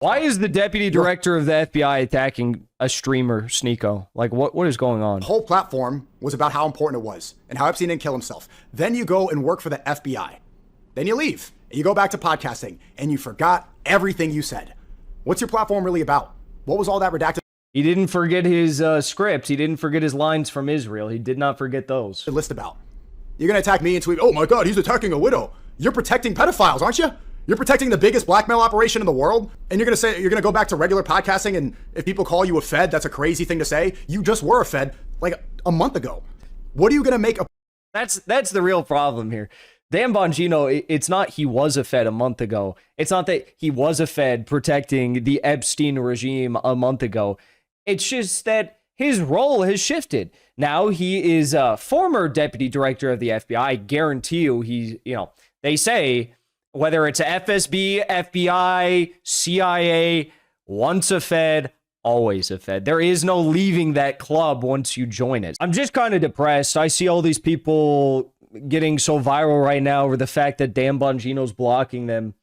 Why is the deputy director of the FBI attacking a streamer, Sneako? Like, what is going on? The whole platform was about how important it was and how Epstein didn't kill himself. Then you go and work for the FBI. Then you leave and you go back to podcasting and you forgot everything you said. What's your platform really about? What was all that redacted? He didn't forget his script. He didn't forget his lines from Israel. He did not forget those. List about. You're going to attack me and tweet, oh my God, he's attacking a widow. You're protecting pedophiles, aren't you? You're protecting the biggest blackmail operation in the world. And you're going to say, you're going to go back to regular podcasting. And if people call you a Fed, that's a crazy thing to say. You just were a Fed like a month ago. What are you going to make a... That's the real problem here. Dan Bongino, it's not he was a Fed a month ago. It's not that he was a Fed protecting the Epstein regime a month ago. It's just that his role has shifted. Now he is a former deputy director of the FBI. I guarantee you, they say whether it's a FSB, FBI, CIA, once a Fed, always a Fed. There is no leaving that club once you join it. I'm just kind of depressed. I see all these people getting so viral right now over the fact that Dan Bongino's blocking them.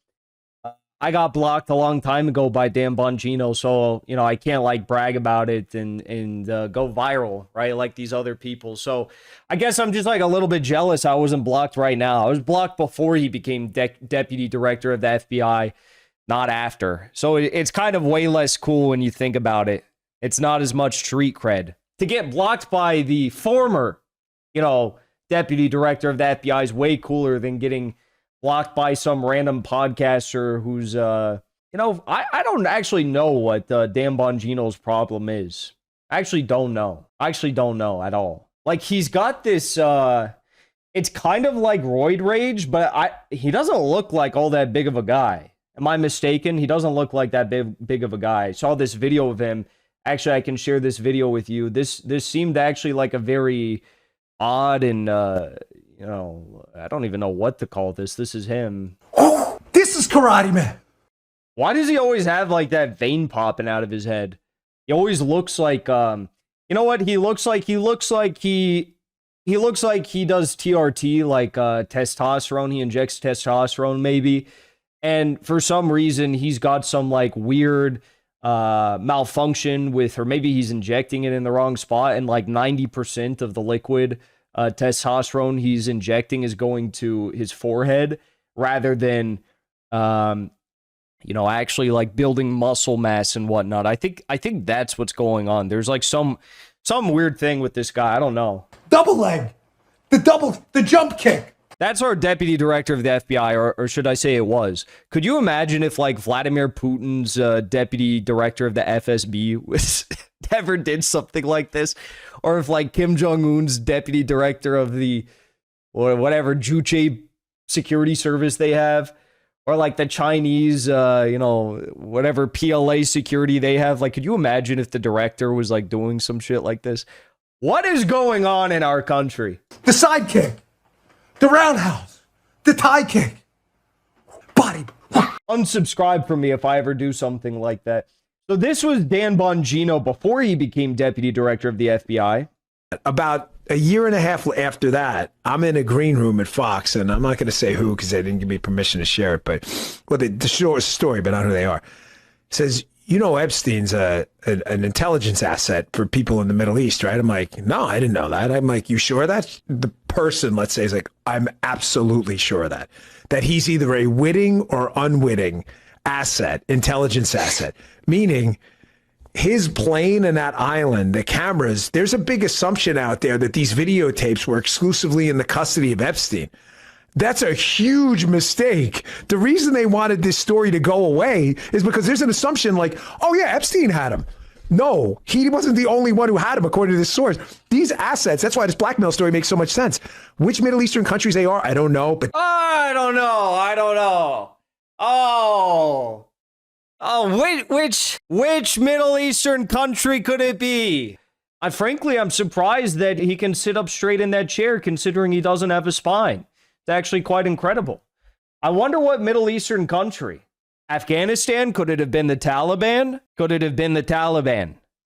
I got blocked a long time ago by Dan Bongino, so, I can't, brag about it and go viral, right, like these other people. So I guess I'm just, a little bit jealous I wasn't blocked right now. I was blocked before he became deputy director of the FBI, not after. So it's kind of way less cool when you think about it. It's not as much street cred. To get blocked by the former, deputy director of the FBI is way cooler than getting blocked by some random podcaster who's, I don't actually know what Dan Bongino's problem is. I actually don't know. I actually don't know at all. He's got this, it's kind of like roid rage, but he doesn't look like all that big of a guy. Am I mistaken? He doesn't look like that big of a guy. I saw this video of him. Actually, I can share this video with you. This seemed actually like a very odd and, I don't even know what to call this. This is him. Oh, this is Karate Man. Why does he always have that vein popping out of his head? He always looks like, you know what? He looks like he does TRT, testosterone. He injects testosterone maybe. And for some reason, he's got some weird malfunction with, or maybe he's injecting it in the wrong spot. And 90% of the liquid testosterone he's injecting is going to his forehead rather than, actually building muscle mass and whatnot. I think that's what's going on. There's some weird thing with this guy. I don't know. Double leg, the jump kick. That's our deputy director of the FBI, or should I say it was. Could you imagine if Vladimir Putin's deputy director of the FSB was ever did something like this? Or if Kim Jong-un's deputy director of the, or whatever, Juche security service they have, or the Chinese, whatever PLA security they have. Could you imagine if the director was doing some shit like this? What is going on in our country? The side kick, the roundhouse, the tie kick, body. Unsubscribe from me if I ever do something like that. So this was Dan Bongino before he became deputy director of the FBI. About a year and a half after that, I'm in a green room at Fox, and I'm not going to say who because they didn't give me permission to share it, but the short story, but I know who they are. It says, Epstein's an intelligence asset for people in the Middle East, right? I'm like, no, I didn't know that. I'm like, you sure of that? The person, let's say, is like, I'm absolutely sure of that. That he's either a witting or unwitting asset, intelligence asset, meaning his plane and that island, the cameras, there's a big assumption out there that these videotapes were exclusively in the custody of Epstein. That's a huge mistake. The reason they wanted this story to go away is because there's an assumption oh yeah, Epstein had him. No, he wasn't the only one who had him, according to this source. These assets, that's why this blackmail story makes so much sense. Which Middle Eastern countries they are, I don't know. But I don't know. Which Middle Eastern country could it be? Frankly, I'm surprised that he can sit up straight in that chair considering he doesn't have a spine. It's actually quite incredible. I wonder what Middle Eastern country. Afghanistan? Could it have been the Taliban?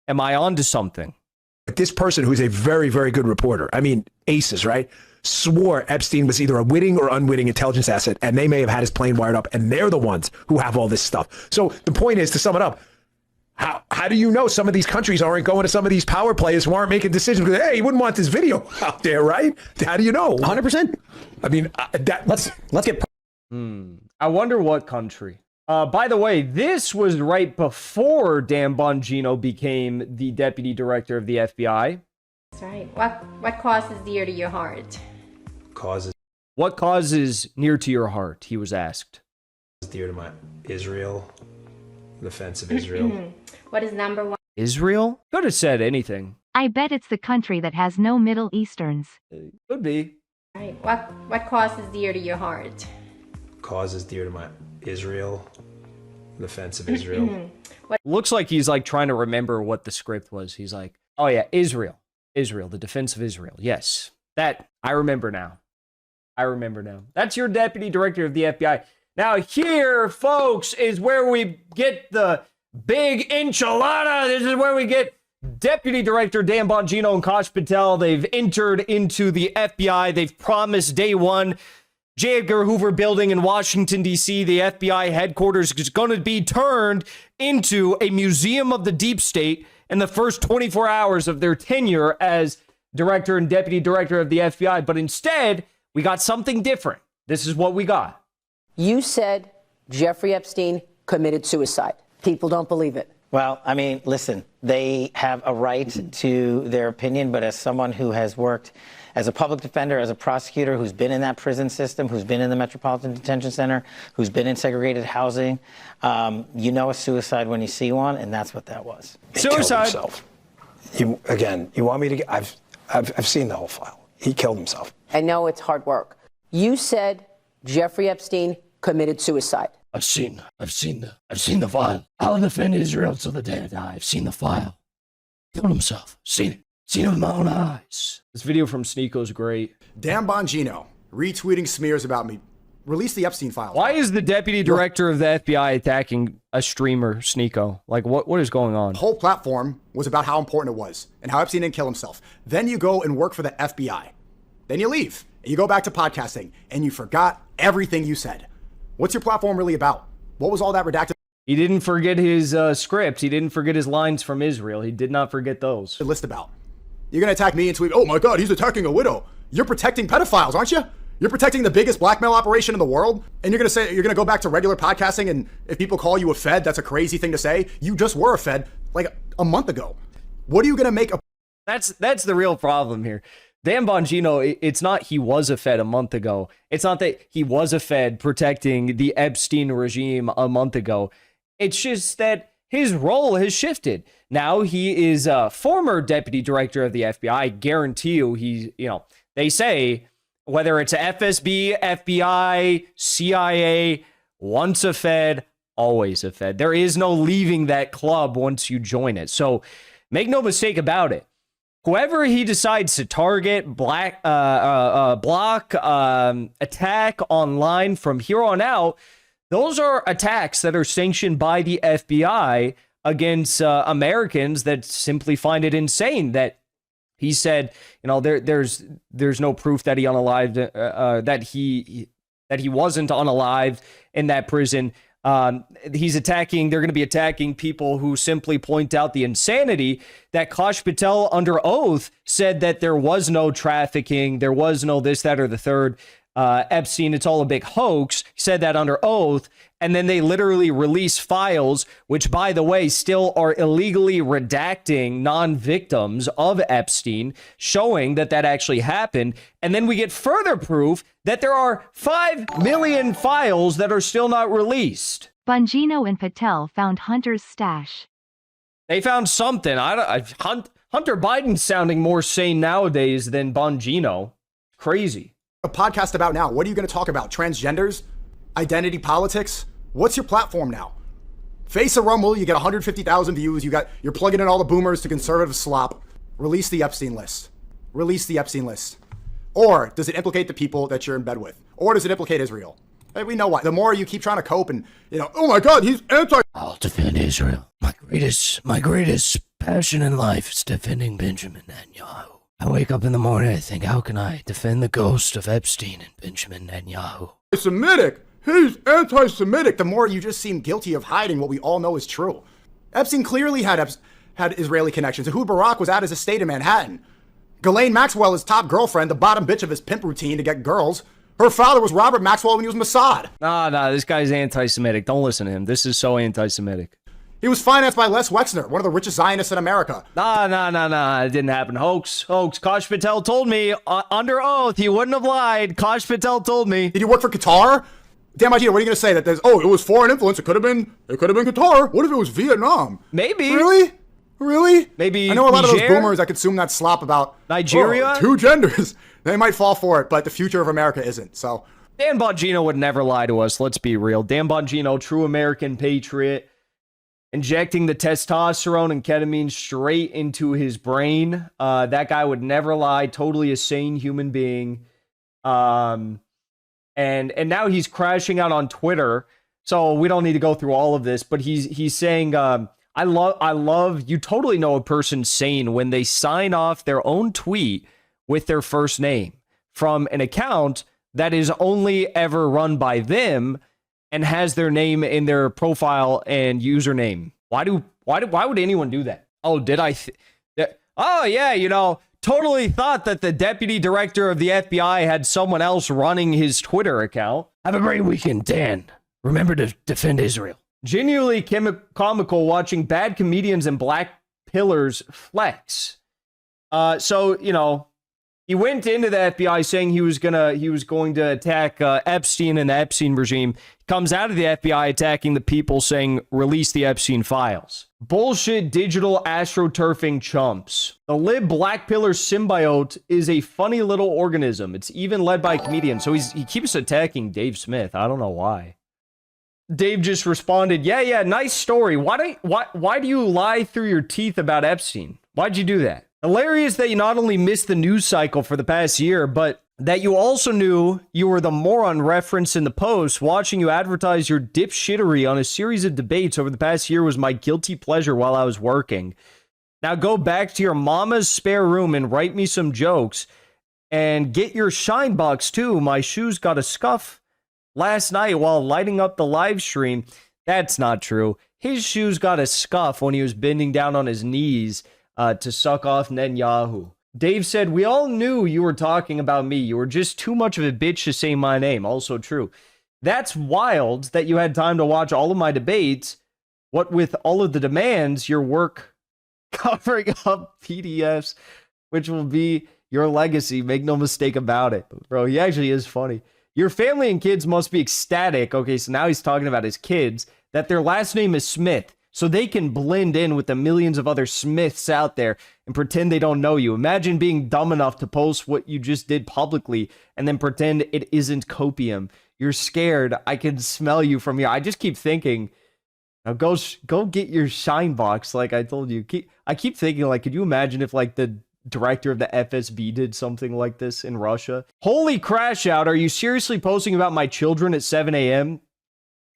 Am I onto something? this person who's a very, very good reporter, I mean, aces, right? swore Epstein was either a witting or unwitting intelligence asset, and they may have had his plane wired up, and they're the ones who have all this stuff. So the point is, to sum it up, how do you know some of these countries aren't going to some of these power players who aren't making decisions? Because, hey, you wouldn't want this video out there, right? How do you know? 100%. I mean, Let's get. I wonder what country. By the way, this was right before Dan Bongino became the deputy director of the FBI. That's right. What cause is dear to your heart? causes What cause is near to your heart? He was asked. dear to my Israel, the defense of Israel. What is number one? Israel? Could have said anything. I bet it's the country that has no Middle Easterns. Could be. Right. What cause is dear to your heart? Causes dear to my Israel, the defense of Israel. Looks like he's like trying to remember what the script was. He's like, oh yeah, Israel, the defense of Israel. Yes, that I remember now. That's your deputy director of the FBI. Now here, folks, is where we get the big enchilada. This is where we get Deputy Director Dan Bongino and Kash Patel. They've entered into the FBI. They've promised day one. J. Edgar Hoover Building in Washington, D.C., the FBI headquarters is going to be turned into a museum of the deep state in the first 24 hours of their tenure as director and deputy director of the FBI. But instead, we got something different. This is what we got. You said Jeffrey Epstein committed suicide. People don't believe it. Well, I mean, listen, they have a right to their opinion, but as someone who has worked as a public defender, as a prosecutor, who's been in that prison system, who's been in the Metropolitan Detention Center, who's been in segregated housing, you know a suicide when you see one, and that's what that was. Suicide. You want me to? I've seen the whole file. He killed himself. I know it's hard work. You said Jeffrey Epstein committed suicide. I've seen the file. I'll defend Israel till the day I die. I've seen the file. Killed himself. Seen it with my own eyes. This video from Sneako's great. Dan Bongino retweeting smears about me. Release the Epstein files. Why is the deputy director of the FBI attacking a streamer, Sneako? Like, what is going on? The whole platform was about how important it was and how Epstein didn't kill himself. Then you go and work for the FBI. Then you leave. And you go back to podcasting and you forgot everything you said. What's your platform really about? What was all that redacted He didn't forget his script. He didn't forget his lines from Israel. He did not forget those. list about? You're going to attack me and tweet, oh my God, he's attacking a widow. You're protecting pedophiles, aren't you? You're protecting the biggest blackmail operation in the world. And you're going to go back to regular podcasting. And if people call you a Fed, that's a crazy thing to say. You just were a Fed like a month ago. What are you going to make a... That's the real problem here. Dan Bongino, it's not he was a Fed a month ago. It's not that he was a Fed protecting the Epstein regime a month ago. It's just that his role has shifted. Now he is a former deputy director of the FBI. I guarantee you they say whether it's FSB, FBI, CIA, once a Fed, always a Fed. There is no leaving that club once you join it. So make no mistake about it. Whoever he decides to target, block, attack online from here on out, those are attacks that are sanctioned by the FBI against Americans that simply find it insane that he said, there's no proof that he unalived, that he wasn't unalived in that prison. They're going to be attacking people who simply point out the insanity that Kash Patel under oath said that there was no trafficking, there was no this, that, or the third. Epstein, it's all a big hoax. He said that under oath. And then they literally release files, which, by the way, still are illegally redacting non-victims of Epstein, showing that actually happened. And then we get further proof that there are 5 million files that are still not released. Bongino and Patel found Hunter's stash. They found something. Hunter Biden's sounding more sane nowadays than Bongino. Crazy. A podcast about now? What are you going to talk about? Transgenders? Identity politics? What's your platform now? Face a Rumble, you get 150,000 views, you're plugging in all the boomers to conservative slop. Release the Epstein list. Release the Epstein list. Or does it implicate the people that you're in bed with? Or does it implicate Israel? We know why. The more you keep trying to cope and, oh my God, he's anti... I'll defend Israel. My greatest passion in life is defending Benjamin Netanyahu. I wake up in the morning, I think, how can I defend the ghost of Epstein and Benjamin Netanyahu? Semitic. He's anti-Semitic. The more you just seem guilty of hiding what we all know is true. Epstein clearly had Israeli connections. Ehud Barak was at his estate in Manhattan. Ghislaine Maxwell, his top girlfriend, the bottom bitch of his pimp routine to get girls. Her father was Robert Maxwell when he was Mossad. Nah, this guy's anti-Semitic. Don't listen to him. This is so anti-Semitic. He was financed by Les Wexner, one of the richest Zionists in America. Nah. It didn't happen. Hoax. Kosh Patel told me under oath. He wouldn't have lied. Kosh Patel told me. Did you work for Qatar? Dan Bongino, what are you going to say? That there's, it was foreign influence. It could have been Qatar. What if it was Vietnam? Maybe. Really? Maybe I know a lot of those Niger? boomers that consume that slop about Nigeria? two genders. They might fall for it, but the future of America isn't. So Dan Bongino would never lie to us. Let's be real. Dan Bongino, true American patriot, injecting the testosterone and ketamine straight into his brain. That guy would never lie. Totally a sane human being. And now he's crashing out on Twitter. So we don't need to go through all of this, but he's saying, I love, you totally know a person's sane when they sign off their own tweet with their first name from an account that is only ever run by them and has their name in their profile and username. Why would anyone do that? Oh, did I? Oh, yeah, totally thought that the deputy director of the FBI had someone else running his Twitter account. Have a great weekend, Dan. Remember to defend Israel. Genuinely comical watching bad comedians and black pillars flex. He went into the FBI saying he was going to attack Epstein and the Epstein regime. Comes out of the FBI attacking the people saying release the Epstein files. Bullshit digital astroturfing chumps. The lib black pillar symbiote is a funny little organism. It's even led by a comedian. So he keeps attacking Dave Smith. I don't know why. Dave just responded, yeah, nice story. Why do you lie through your teeth about Epstein? Why'd you do that? Hilarious that you not only missed the news cycle for the past year, but that you also knew you were the moron referenced in the post. Watching you advertise your dipshittery on a series of debates over the past year was my guilty pleasure while I was working. Now go back to your mama's spare room and write me some jokes. And get your shine box too. My shoes got a scuff last night while lighting up the live stream. That's not true. His shoes got a scuff when he was bending down on his knees to suck off Netanyahu. Dave said, we all knew you were talking about me. You were just too much of a bitch to say my name. Also true. That's wild that you had time to watch all of my debates. What with all of the demands, your work covering up PDFs, which will be your legacy. Make no mistake about it. Bro, he actually is funny. Your family and kids must be ecstatic. Okay, so now he's talking about his kids, that their last name is Smith, so they can blend in with the millions of other Smiths out there and pretend they don't know you. Imagine being dumb enough to post what you just did publicly and then pretend it isn't copium. You're scared. I can smell you from here. I just keep thinking, now go get your shine box like I told you. I keep thinking, like, could you imagine if, like, the director of the FSB did something like this in Russia? Holy Crashout, are you seriously posting about my children at 7 a.m.?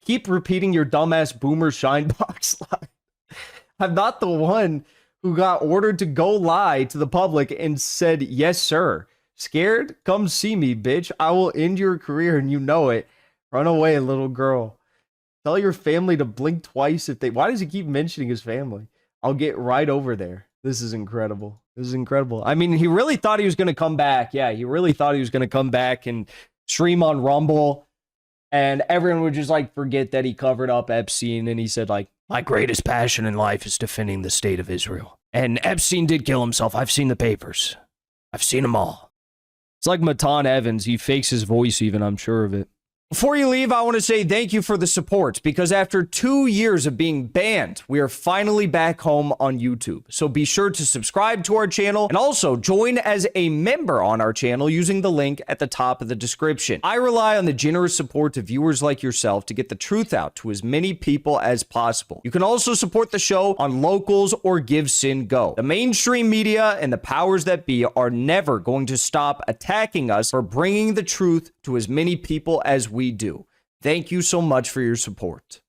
Keep repeating your dumbass boomer shine box line. I'm not the one who got ordered to go lie to the public and said, yes, sir. Scared? Come see me, bitch. I will end your career and you know it. Run away, little girl. Tell your family to blink twice if they... Why does he keep mentioning his family? I'll get right over there. This is incredible. This is incredible. I mean, he really thought he was going to come back. Yeah, he really thought he was going to come back and stream on Rumble. And everyone would just, like, forget that he covered up Epstein. And he said, like, my greatest passion in life is defending the state of Israel. And Epstein did kill himself. I've seen the papers. I've seen them all. It's like Matan Evans. He fakes his voice even, I'm sure of it. Before you leave, I want to say thank you for the support, because after 2 years of being banned, we are finally back home on YouTube. So be sure to subscribe to our channel and also join as a member on our channel using the link at the top of the description. I rely on the generous support of viewers like yourself to get the truth out to as many people as possible. You can also support the show on Locals or Give Sin Go. The mainstream media and the powers that be are never going to stop attacking us for bringing the truth to as many people as we do. Thank you so much for your support.